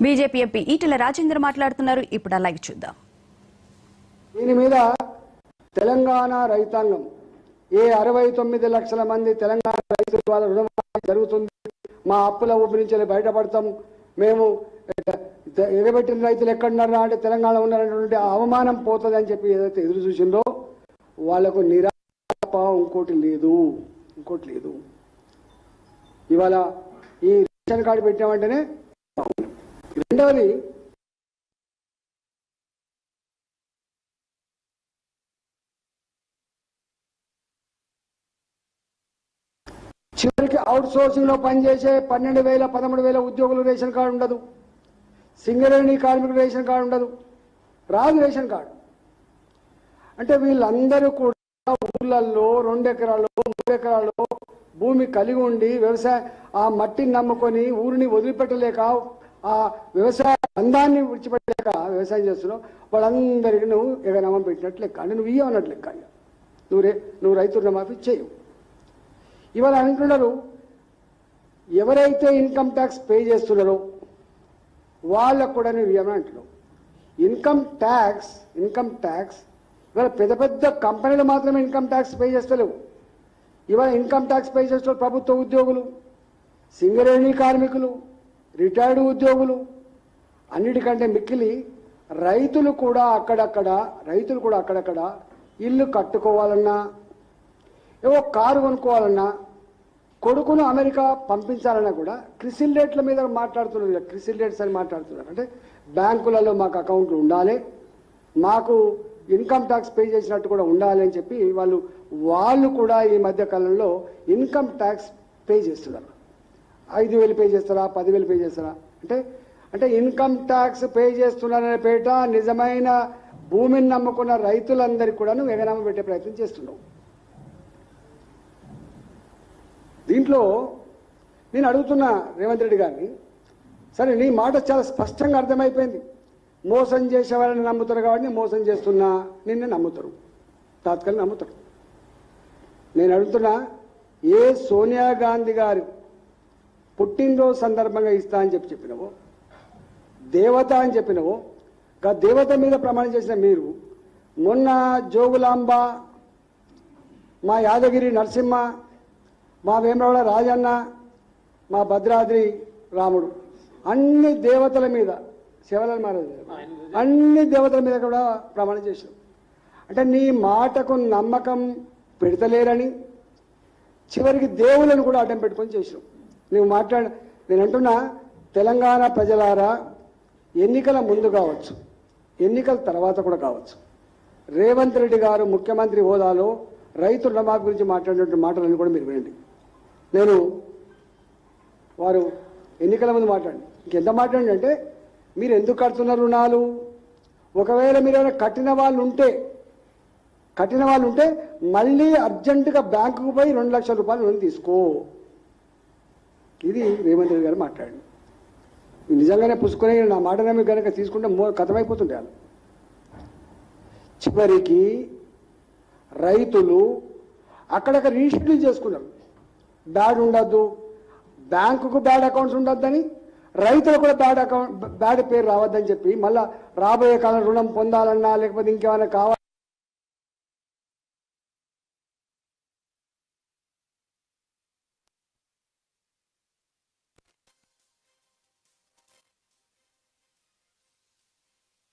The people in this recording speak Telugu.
బీజేపీ ఎంపీ ఈటెల రాజేందర్ మాట్లాడుతున్నారు. ఇప్పుడు అలాగే చూద్దాం. దీని మీద తెలంగాణ రైతాంగం ఏ 69 లక్షల మంది తెలంగాణ రైతుల ద్వారా రుణమాఫీ జరుగుతుంది, మా అప్పుల ఊపి నుంచి బయటపడతాం, మేము ఎగబెట్టిన రైతులు ఎక్కడున్నారా అంటే తెలంగాణ ఉన్నారనేటువంటి అవమానం పోతుంది అని చెప్పి ఏదైతే ఎదురు చూసిందో వాళ్లకు నిరాప ఇంకోటి లేదు. ఇవాళ ఈ రేషన్ కార్డు పెట్టామంటేనే రెండవది చివరికి అవుట్ సోర్సింగ్ లో పనిచేసే 12,000 13,000 ఉద్యోగులు రేషన్ కార్డు ఉండదు, సింగరేణి కార్మికులు రేషన్ కార్డు ఉండదు, రాదు రేషన్ కార్డు. అంటే వీళ్ళందరూ కూడా ఊళ్ళల్లో 2 ఎకరాలు 3 ఎకరాలు భూమి కలిగి ఉండి వ్యవసాయ ఆ మట్టిని నమ్ముకొని ఊరిని వదిలిపెట్టలేక ఆ వ్యవసాయ అందాన్ని విడిచిపెట్టలేక వ్యవసాయం చేస్తున్నావు, వాళ్ళందరికీ నువ్వు ఎగనామం పెట్టినట్లు లెక్క, అంటే నువ్వు ఇవ్వనట్లు లెక్క. నువ్వు రైతు రుణమాఫీ చేయవు. ఇవాళ అంటున్నారు ఎవరైతే ఇన్కమ్ ట్యాక్స్ పే చేస్తున్నారో వాళ్ళకు కూడా నువ్వు ఇవ్వమని అంటున్నావు. ఇన్కమ్ ట్యాక్స్ ఇవాళ పెద్ద పెద్ద కంపెనీలు మాత్రమే ఇన్కమ్ ట్యాక్స్ పే చేస్తలేవు. ఇవాళ ఇన్కమ్ ట్యాక్స్ పే చేస్తున్న ప్రభుత్వ ఉద్యోగులు, సింగరేణి కార్మికులు, రిటైర్డ్ ఉద్యోగులు, అన్నిటికంటే మిక్కిలి రైతులు కూడా అక్కడక్కడ ఇల్లు కట్టుకోవాలన్నా, ఏవో కారు కొనుక్కోవాలన్నా, కొడుకును అమెరికా పంపించాలన్నా కూడా క్రిసిల్ రేట్ల మీద మాట్లాడుతున్నారు. క్రిసిల్ రేట్స్ అని మాట్లాడుతున్నారు. అంటే బ్యాంకులలో మాకు అకౌంట్లు ఉండాలి, మాకు ఇన్కమ్ ట్యాక్స్ పే చేసినట్టు కూడా ఉండాలి అని చెప్పి వాళ్ళు కూడా ఈ మధ్య కాలంలో ఇన్కమ్ ట్యాక్స్ పే చేస్తున్నారు. 5,000 పే చేస్తారా, 10,000 పే చేస్తారా అంటే ఇన్కమ్ ట్యాక్స్ పే చేస్తున్నారనే పేట నిజమైన భూమిని నమ్ముకున్న రైతులందరికీ కూడా ఎగనామా పెట్టే ప్రయత్నం చేస్తున్నావు. దీంట్లో నేను అడుగుతున్నా రేవంత్ రెడ్డి గారిని, సరే నీ మాట చాలా స్పష్టంగా అర్థమైపోయింది, మోసం చేసే వాళ్ళని నమ్ముతారు కాబట్టి మోసం చేస్తున్నా నిన్ను నమ్ముతారు, తాత్కాలిక నమ్ముతారు. నేను అడుగుతున్నా, ఏ సోనియా గాంధీ గారు పుట్టినరోజు సందర్భంగా ఇస్తా అని చెప్పినవో, దేవత అని చెప్పినవో, దేవత మీద ప్రమాణం చేసిన మీరు మొన్న జోగులాంబ, మా యాదగిరి నరసింహ, మా వేమరావుల రాజన్న, మా భద్రాద్రి రాముడు, అన్ని దేవతల మీద, శివలాల్ మహారాజు అన్ని దేవతల మీద కూడా ప్రమాణం చేశారు. అంటే నీ మాటకు నమ్మకం పెడతలేరని చివరికి దేవులను కూడా అడ్డం పెట్టుకొని చేసావు. నేను అంటున్నా, తెలంగాణ ప్రజలారా, ఎన్నికల ముందు కావచ్చు, ఎన్నికల తర్వాత కూడా కావచ్చు, రేవంత్ రెడ్డి గారు ముఖ్యమంత్రి హోదాలో రైతు రుణమాఫీ గురించి మాట్లాడినటువంటి మాటలన్నీ కూడా మీరు వినండి. వారు ఎన్నికల ముందు ఇంకెంత మాట్లాడండి అంటే, మీరు ఎందుకు కడుతున్నారు రుణాలు, ఒకవేళ మీరు ఏమైనా కట్టిన వాళ్ళు ఉంటే మళ్ళీ అర్జెంటుగా బ్యాంకుకు పోయి 2 లక్షల రూపాయలు రుణం తీసుకో. ఇది రేవంత్ రెడ్డి గారు మాట్లాడండి. నిజంగానే పుసుకునే నా మాట నమ్మి కనుక తీసుకుంటే కథమైపోతుండే వాళ్ళు. చివరికి రైతులు అక్కడక్కడ రీషెడ్యూల్ చేసుకున్నారు. బ్యాడ్ ఉండద్దు, బ్యాంకుకు బ్యాడ్ అకౌంట్స్ ఉండొద్దని, రైతులు కూడా బ్యాడ్ పేరు రావద్దని చెప్పి మళ్ళీ రాబోయే కాలం రుణం పొందాలన్నా లేకపోతే ఇంకేమైనా కావాలి